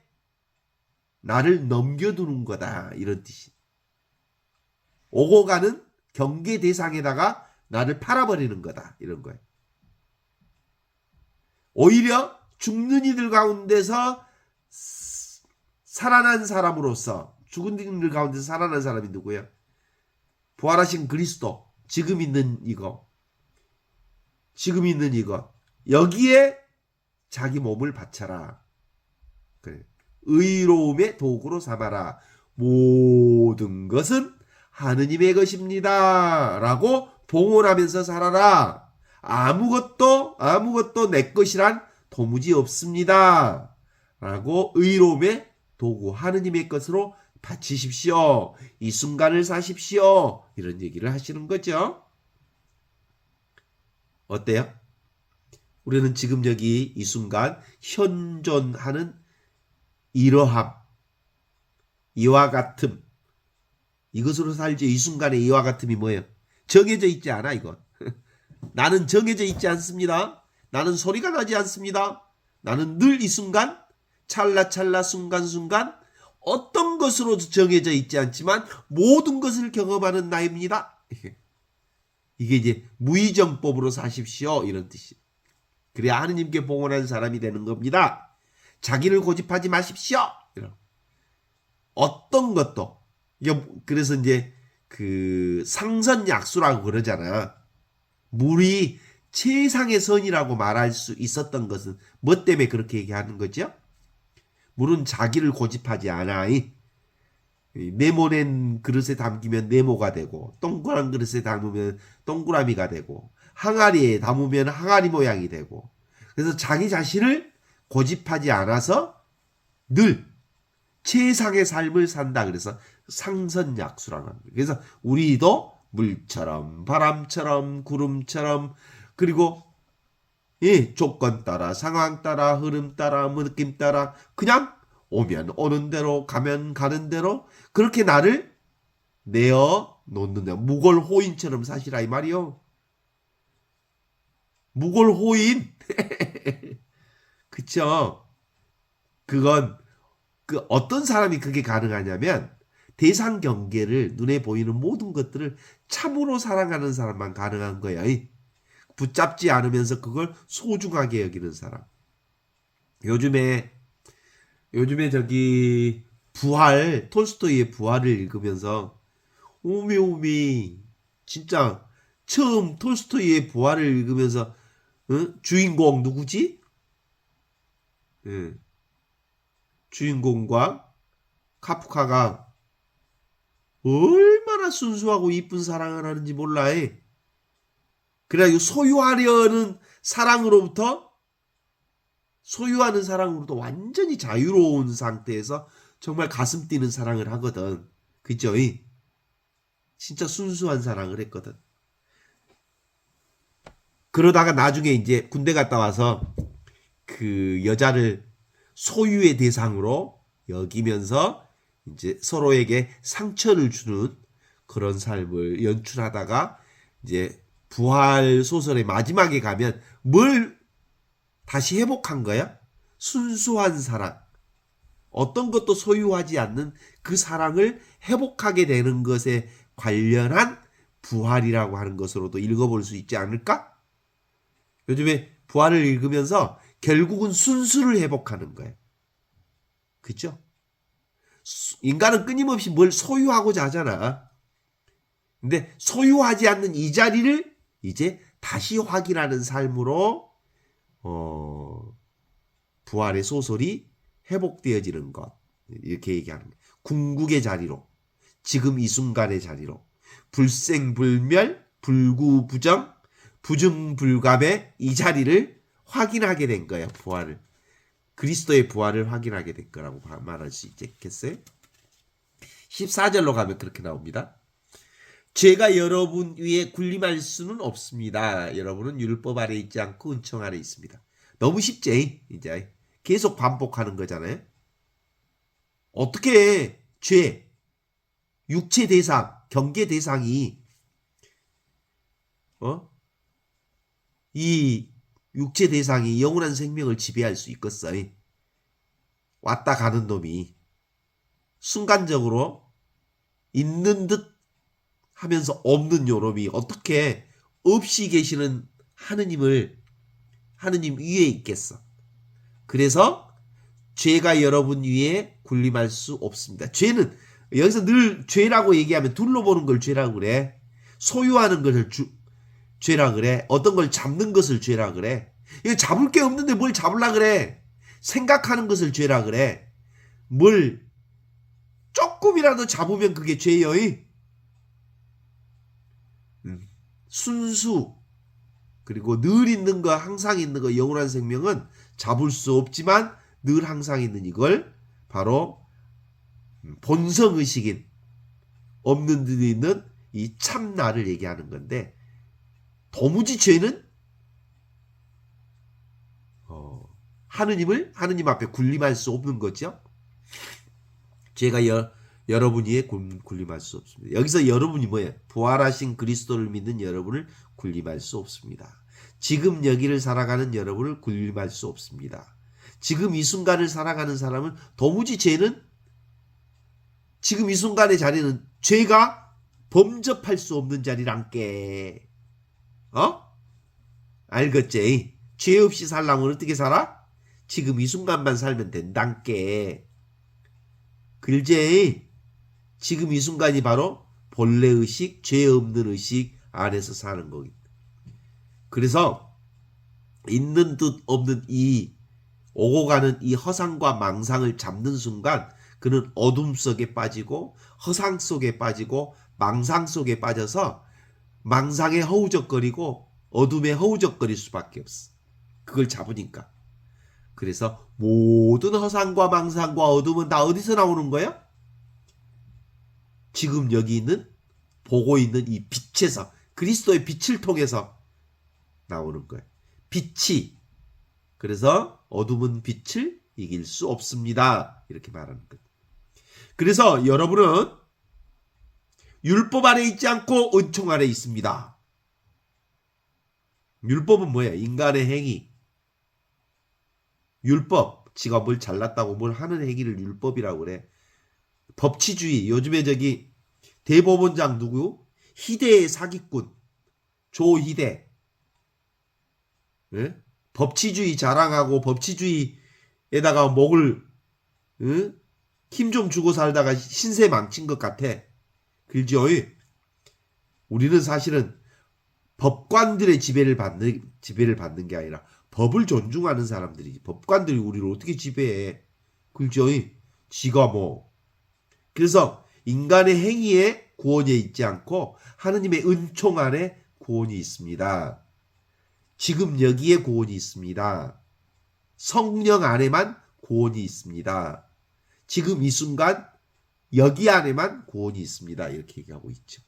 나를 넘겨두는 거다. 이런 뜻이. 오고 가는 경계 대상에다가 나를 팔아버리는 거다. 이런 거예요. 오히려 죽는 이들 가운데서 살아난 사람으로서, 죽은 이들 가운데서 살아난 사람이 누구예요? 부활하신 그리스도. 지금 있는 이거. 여기에 자기 몸을 바쳐라. 그래. 의로움의 도구로 삼아라. 모든 것은 하느님의 것입니다. 라고 봉헌하면서 살아라. 아무것도 내 것이란 도무지 없습니다. 라고 의로움의 도구, 하느님의 것으로 바치십시오. 이 순간을 사십시오. 이런 얘기를 하시는 거죠. 어때요? 우리는 지금 여기 이 순간 현존하는 이러함, 이와 같음, 이것으로 살지. 이 순간의 이와 같음이 뭐예요? 정해져 있지 않아, 이건. 나는 정해져 있지 않습니다. 나는 소리가 나지 않습니다. 나는 늘 이 순간, 찰나찰나 순간순간 어떤 것으로 정해져 있지 않지만 모든 것을 경험하는 나입니다. 이게 이제 무의정법으로 사십시오. 이런 뜻이. 그래야 하느님께 봉헌한 사람이 되는 겁니다. 자기를 고집하지 마십시오. 이런. 어떤 것도. 그래서 이제 그 상선약수라고 그러잖아. 물이 최상의 선이라고 말할 수 있었던 것은 뭐 때문에 그렇게 얘기하는 거죠? 물은 자기를 고집하지 않아. 네모낸 그릇에 담기면 네모가 되고, 동그란 그릇에 담으면 동그라미가 되고, 항아리에 담으면 항아리 모양이 되고, 그래서 자기 자신을 고집하지 않아서 늘 최상의 삶을 산다. 그래서 상선약수라는 거예요. 그래서 우리도 물처럼, 바람처럼, 구름처럼, 그리고 조건 따라, 상황 따라, 흐름 따라, 느낌 따라 그냥 오면 오는 대로, 가면 가는 대로 그렇게 나를 내어 놓는다. 무골호인처럼 사시라 이 말이요. 무골호인. 그쵸? 그건 어떤 사람이 그게 가능하냐면 대상 경계를, 눈에 보이는 모든 것들을 참으로 사랑하는 사람만 가능한 거야. 붙잡지 않으면서 그걸 소중하게 여기는 사람. 요즘에 저기 부활, 톨스토이의 부활을 읽으면서 오미 진짜 처음 톨스토이의 부활을 읽으면서 주인공 누구지? 예. 주인공과 카프카가 얼마나 순수하고 이쁜 사랑을 하는지 몰라. 그래가지고 소유하는 사랑으로부터 완전히 자유로운 상태에서 정말 가슴 뛰는 사랑을 하거든. 그죠? 진짜 순수한 사랑을 했거든. 그러다가 나중에 이제 군대 갔다 와서 그 여자를 소유의 대상으로 여기면서 이제 서로에게 상처를 주는 그런 삶을 연출하다가 이제 부활 소설의 마지막에 가면 뭘 다시 회복한 거야? 순수한 사랑. 어떤 것도 소유하지 않는 그 사랑을 회복하게 되는 것에 관련한 부활이라고 하는 것으로도 읽어볼 수 있지 않을까? 요즘에 부활을 읽으면서 결국은 순수를 회복하는 거예요. 그죠? 인간은 끊임없이 뭘 소유하고자 하잖아. 근데 소유하지 않는 이 자리를 이제 다시 확인하는 삶으로 부활의 소설이 회복되어지는 것. 이렇게 얘기하는 거예요. 궁극의 자리로, 지금 이 순간의 자리로, 불생불멸, 불구부정, 부증불감의 이 자리를 확인하게 된 거예요. 부활을. 그리스도의 부활을 확인하게 된 거라고 말할 수 있겠어요? 14절로 가면 그렇게 나옵니다. 죄가 여러분 위에 군림할 수는 없습니다. 여러분은 율법 아래 있지 않고 은총 아래 있습니다. 너무 쉽지? 이제 계속 반복하는 거잖아요. 어떻게 죄, 육체 대상, 경계 대상이 이 육체 대상이 영원한 생명을 지배할 수 있겠어? 왔다 가는 놈이 순간적으로 있는 듯 하면서 없는 요놈이 어떻게 없이 계시는 하느님 위에 있겠어? 그래서 죄가 여러분 위에 군림할 수 없습니다. 죄는 여기서 늘 죄라고 얘기하면 둘러보는 걸 죄라고 그래. 소유하는 것을 죄라 그래. 어떤 걸 잡는 것을 죄라 그래. 이거 잡을 게 없는데 뭘 잡으려 그래. 생각하는 것을 죄라 그래. 뭘 조금이라도 잡으면 그게 죄요. 순수 그리고 늘 있는 거, 항상 있는 거, 영원한 생명은 잡을 수 없지만 늘 항상 있는 이걸 바로 본성의식인 없는 듯 있는 이 참나를 얘기하는 건데, 도무지 죄는 하느님 앞에 군림할 수 없는 거죠. 죄가 여러분 위에 군림할 수 없습니다. 여기서 여러분이 뭐예요? 부활하신 그리스도를 믿는 여러분을 군림할 수 없습니다. 지금 여기를 살아가는 여러분을 군림할 수 없습니다. 지금 이 순간을 살아가는 사람은 도무지 죄는, 지금 이 순간의 자리는 죄가 범접할 수 없는 자리란께. 알겠지? 죄 없이 살려면 어떻게 살아? 지금 이 순간만 살면 된단께. 글제 지금 이 순간이 바로 본래 의식, 죄 없는 의식 안에서 사는 거기. 그래서 있는 듯 없는 이 오고 가는 이 허상과 망상을 잡는 순간 그는 어둠 속에 빠지고 허상 속에 빠지고 망상 속에 빠져서 망상에 허우적거리고 어둠에 허우적거릴 수밖에 없어. 그걸 잡으니까. 그래서 모든 허상과 망상과 어둠은 다 어디서 나오는 거야? 지금 여기 있는, 보고 있는 이 빛에서, 그리스도의 빛을 통해서 나오는 거예요. 빛이. 그래서 어둠은 빛을 이길 수 없습니다. 이렇게 말하는 거예요. 그래서 여러분은 율법 아래 있지 않고 은총 아래 있습니다. 율법은 뭐야? 인간의 행위. 율법, 지가 뭘 잘났다고 뭘 하는 행위를 율법이라고 그래. 법치주의, 요즘에 저기 대법원장 누구? 희대의 사기꾼 조희대. 예? 법치주의 자랑하고 법치주의에다가 목을 힘 좀 주고 살다가 신세 망친 것 같아. 그죠? 우리는 사실은 법관들의 지배를 받는 게 아니라 법을 존중하는 사람들이지. 법관들이 우리를 어떻게 지배해? 그죠? 지가 뭐. 그래서 인간의 행위에 구원이 있지 않고 하느님의 은총 안에 구원이 있습니다. 지금 여기에 구원이 있습니다. 성령 안에만 구원이 있습니다. 지금 이 순간 여기 안에만 구원이 있습니다. 이렇게 얘기하고 있죠.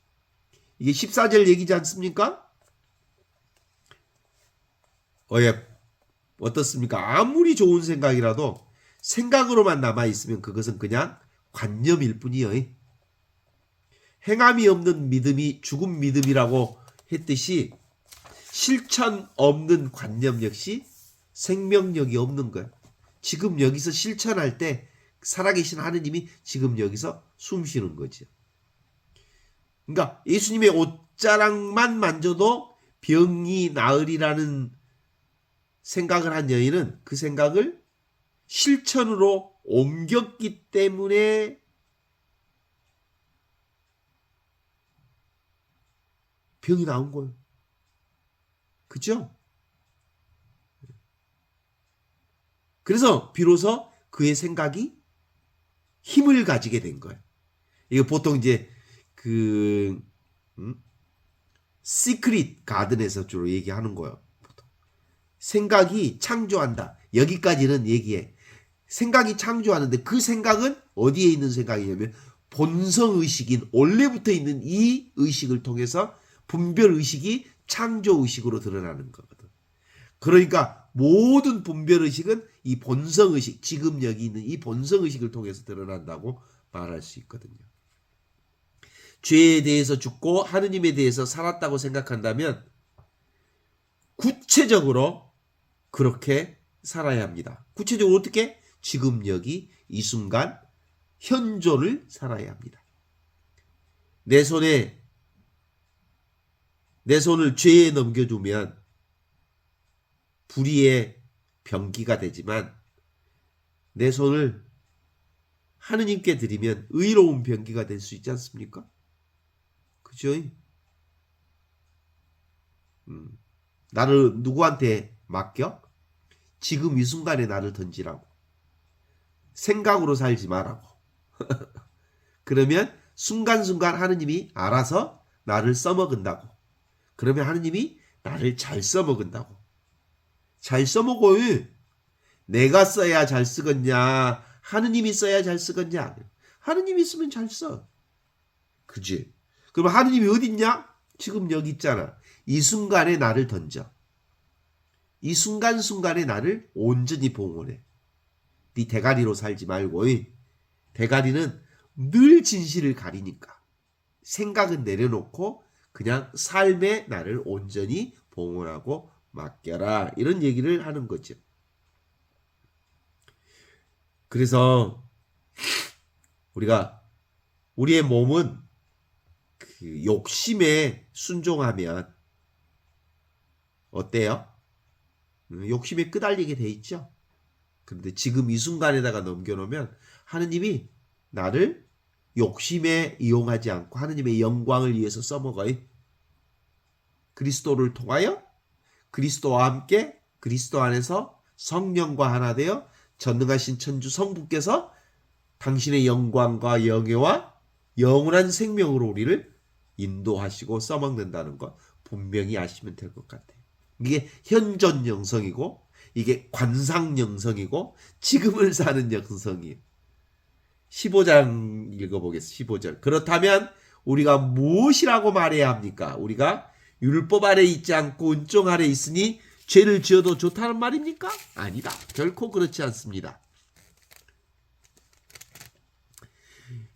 이게 14절 얘기지 않습니까? 예, 어떻습니까? 아무리 좋은 생각이라도 생각으로만 남아있으면 그것은 그냥 관념일 뿐이요. 행함이 없는 믿음이 죽은 믿음이라고 했듯이 실천 없는 관념 역시 생명력이 없는 거예요. 지금 여기서 실천할 때 살아계신 하느님이 지금 여기서 숨 쉬는 거죠. 그러니까 예수님의 옷자락만 만져도 병이 나으리라는 생각을 한 여인은 그 생각을 실천으로 옮겼기 때문에 병이 나온 거예요. 그죠? 그래서 비로소 그의 생각이 힘을 가지게 된 거예요. 이거 보통 이제 시크릿 가든에서 주로 얘기하는 거예요. 보통. 생각이 창조한다. 여기까지는 얘기해. 생각이 창조하는데 그 생각은 어디에 있는 생각이냐면 본성의식인 원래부터 있는 이 의식을 통해서 분별의식이 창조의식으로 드러나는 거거든. 그러니까 모든 분별의식은 이 본성의식, 지금 여기 있는 이 본성의식을 통해서 드러난다고 말할 수 있거든요. 죄에 대해서 죽고 하느님에 대해서 살았다고 생각한다면 구체적으로 그렇게 살아야 합니다. 구체적으로 어떻게? 지금 여기 이 순간 현존을 살아야 합니다. 내 손을 죄에 넘겨두면 불의의 병기가 되지만 내 손을 하느님께 드리면 의로운 병기가 될 수 있지 않습니까? 그죠? 나를 누구한테 맡겨? 지금 이 순간에 나를 던지라고. 생각으로 살지 말라고. 그러면 순간순간 하느님이 알아서 나를 써먹은다고. 그러면 하느님이 나를 잘 써먹은다고. 잘 써먹어요. 내가 써야 잘 쓰겠냐? 하느님이 써야 잘 쓰겠냐? 하느님이 쓰면 잘 써. 그지? 그럼 하느님이 어디 있냐? 지금 여기 있잖아. 이 순간에 나를 던져. 이 순간순간에 나를 온전히 봉헌해. 네 대가리로 살지 말고. 대가리는 늘 진실을 가리니까. 생각은 내려놓고 그냥 삶에 나를 온전히 봉헌하고 맡겨라. 이런 얘기를 하는 거죠. 그래서 우리의 몸은 그 욕심에 순종하면 어때요? 욕심에 끄달리게 돼 있죠. 그런데 지금 이 순간에다가 넘겨놓으면 하느님이 나를 욕심에 이용하지 않고 하느님의 영광을 위해서 써먹어요. 그리스도를 통하여 그리스도와 함께 그리스도 안에서 성령과 하나 되어 전능하신 천주 성부께서 당신의 영광과 영예와 영원한 생명으로 우리를 인도하시고 써먹는다는 것 분명히 아시면 될 것 같아요. 이게 현존 영성이고 이게 관상 영성이고 지금을 사는 영성이에요. 15장 읽어보겠습니다. 15절. 그렇다면 우리가 무엇이라고 말해야 합니까? 우리가 율법 아래 있지 않고 은총 아래 있으니 죄를 지어도 좋다는 말입니까? 아니다. 결코 그렇지 않습니다.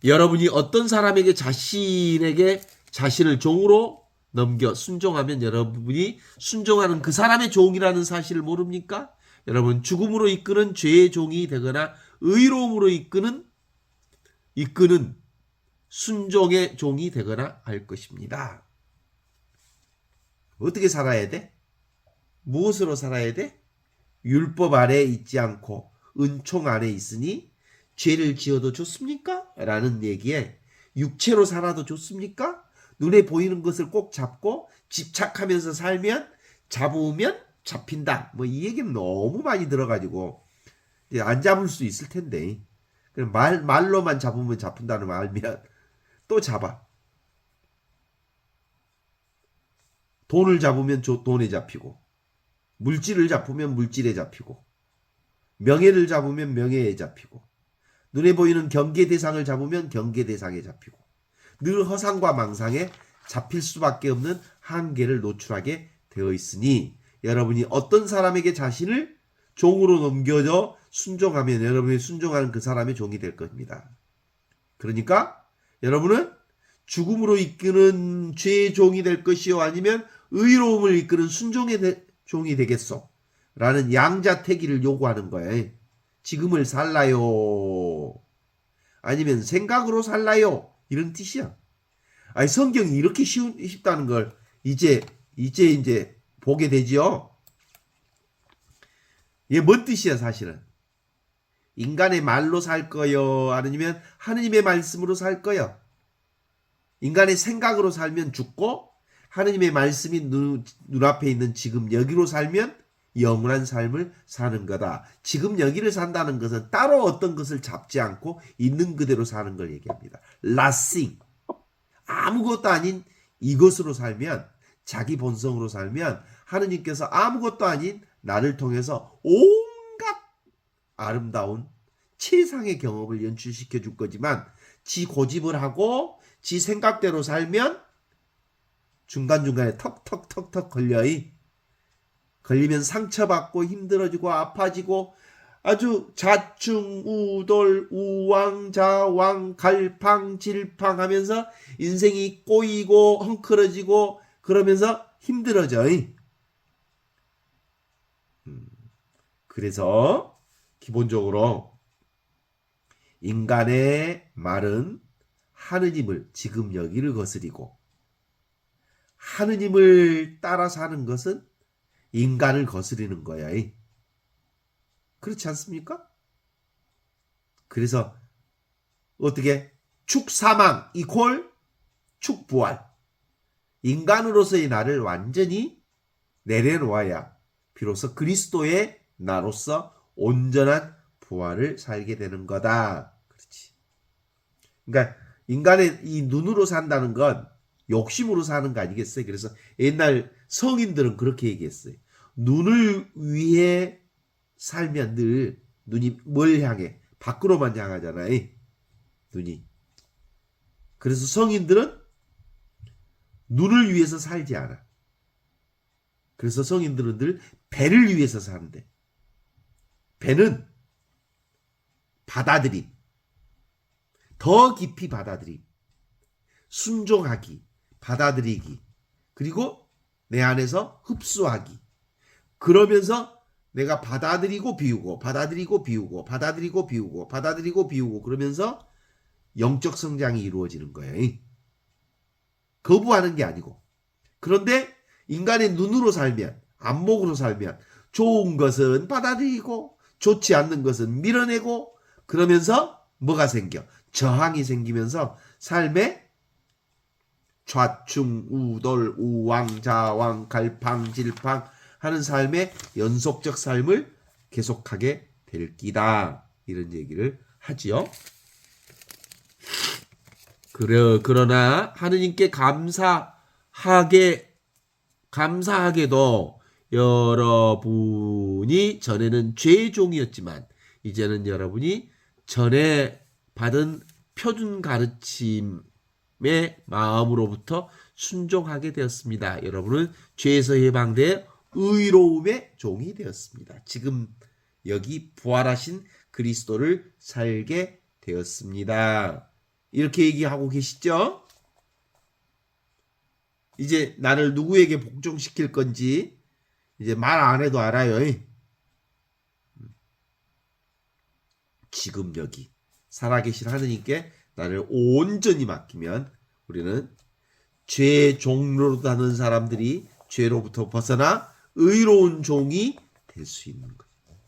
여러분이 어떤 사람에게 자신을 종으로 넘겨 순종하면 여러분이 순종하는 그 사람의 종이라는 사실을 모릅니까? 여러분 죽음으로 이끄는 죄의 종이 되거나 의로움으로 이끄는 순종의 종이 되거나 할 것입니다. 어떻게 살아야 돼? 무엇으로 살아야 돼? 율법 아래 있지 않고 은총 안에 있으니 죄를 지어도 좋습니까? 라는 얘기에 육체로 살아도 좋습니까? 눈에 보이는 것을 꼭 잡고 집착하면서 살면 잡으면 잡힌다. 뭐 이 얘기는 너무 많이 들어가지고 이제 안 잡을 수 있을 텐데. 그럼 말로만 잡으면 잡힌다는 말면 또 잡아. 돈을 잡으면 돈에 잡히고, 물질을 잡으면 물질에 잡히고, 명예를 잡으면 명예에 잡히고, 눈에 보이는 경계 대상을 잡으면 경계 대상에 잡히고, 늘 허상과 망상에 잡힐 수밖에 없는 한계를 노출하게 되어 있으니 여러분이 어떤 사람에게 자신을 종으로 넘겨져 순종하면 여러분이 순종하는 그 사람의 종이 될 겁니다. 그러니까 여러분은 죽음으로 이끄는 죄의 종이 될 것이요 아니면 의로움을 이끄는 순종의 종이 되겠소? 라는 양자택일을 요구하는 거예요. 지금을 살라요? 아니면 생각으로 살라요? 이런 뜻이야. 아니, 성경이 이렇게 쉽다는 걸 이제 보게 되지요. 이게 뭔 뜻이야, 사실은? 인간의 말로 살 거요? 아니면 하느님의 말씀으로 살 거요? 인간의 생각으로 살면 죽고, 하느님의 말씀이 눈앞에 있는 지금 여기로 살면 영원한 삶을 사는 거다. 지금 여기를 산다는 것은 따로 어떤 것을 잡지 않고 있는 그대로 사는 걸 얘기합니다. Nothing. 아무것도 아닌 이것으로 살면, 자기 본성으로 살면 하느님께서 아무것도 아닌 나를 통해서 온갖 아름다운 최상의 경험을 연출시켜 줄 거지만, 지 고집을 하고 지 생각대로 살면 중간중간에 턱턱턱턱 걸리면 상처받고 힘들어지고 아파지고 아주 자충우돌 우왕좌왕 갈팡질팡하면서 인생이 꼬이고 헝클어지고 그러면서 힘들어져. 그래서 기본적으로 인간의 말은 하느님을 지금 여기를 거스리고, 하느님을 따라 사는 것은 인간을 거스리는 거야. 그렇지 않습니까? 그래서 어떻게 축사망 이퀄 축부활, 인간으로서의 나를 완전히 내려놓아야 비로소 그리스도의 나로서 온전한 부활을 살게 되는 거다. 그렇지. 그러니까 인간의 이 눈으로 산다는 건 욕심으로 사는 거 아니겠어요? 그래서 옛날 성인들은 그렇게 얘기했어요. 눈을 위해 살면 늘 눈이 뭘 향해? 밖으로만 향하잖아요. 눈이. 그래서 성인들은 눈을 위해서 살지 않아. 그래서 성인들은 늘 배를 위해서 사는데, 배는 받아들임, 더 깊이 받아들임, 순종하기, 받아들이기, 그리고 내 안에서 흡수하기. 그러면서 내가 받아들이고 비우고 받아들이고 비우고 받아들이고 비우고 받아들이고 비우고 그러면서 영적 성장이 이루어지는 거예요. 거부하는 게 아니고. 그런데 인간의 눈으로 살면, 안목으로 살면 좋은 것은 받아들이고 좋지 않는 것은 밀어내고, 그러면서 뭐가 생겨? 저항이 생기면서 삶에 좌충우돌 우왕좌왕 갈팡질팡 하는 삶의 연속적 삶을 계속하게 될 끼다. 이런 얘기를 하지요. 그러나 하느님께 감사하게도 여러분이 전에는 죄의 종이었지만 이제는 여러분이 전에 받은 표준 가르침의 마음으로부터 순종하게 되었습니다. 여러분은 죄에서 해방돼 의로움의 종이 되었습니다. 지금 여기 부활하신 그리스도를 살게 되었습니다. 이렇게 얘기하고 계시죠? 이제 나를 누구에게 복종시킬 건지 이제 말 안 해도 알아요. 지금 여기 살아계신 하느님께 나를 온전히 맡기면 우리는 죄의 종로로 사는 사람들이 죄로부터 벗어나 의로운 종이 될 수 있는 거예요.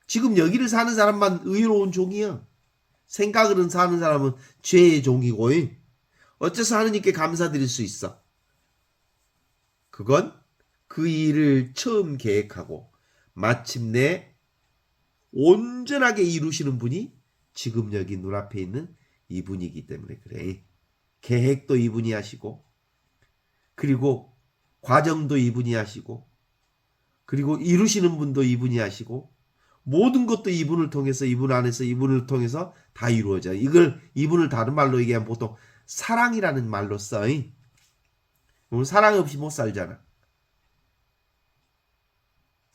지금 여기를 사는 사람만 의로운 종이야. 생각으로 사는 사람은 죄의 종이고, 어째서 하느님께 감사드릴 수 있어? 그건 그 일을 처음 계획하고 마침내 온전하게 이루시는 분이 지금 여기 눈앞에 있는 이분이기 때문에 그래. 계획도 이분이 하시고, 그리고 과정도 이분이 하시고, 그리고 이루시는 분도 이분이 하시고, 모든 것도 이분을 통해서, 이분 안에서, 이분을 통해서 다 이루어져요. 이걸 이분을 다른 말로 얘기하면 보통 사랑이라는 말로 써. 우리 사랑 없이 못 살잖아.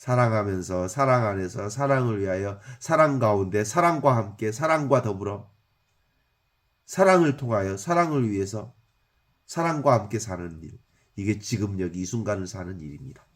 사랑하면서, 사랑 안에서, 사랑을 위하여, 사랑 가운데, 사랑과 함께, 사랑과 더불어, 사랑을 통하여, 사랑을 위해서, 사랑과 함께 사는 일. 이게 지금 여기 이 순간을 사는 일입니다.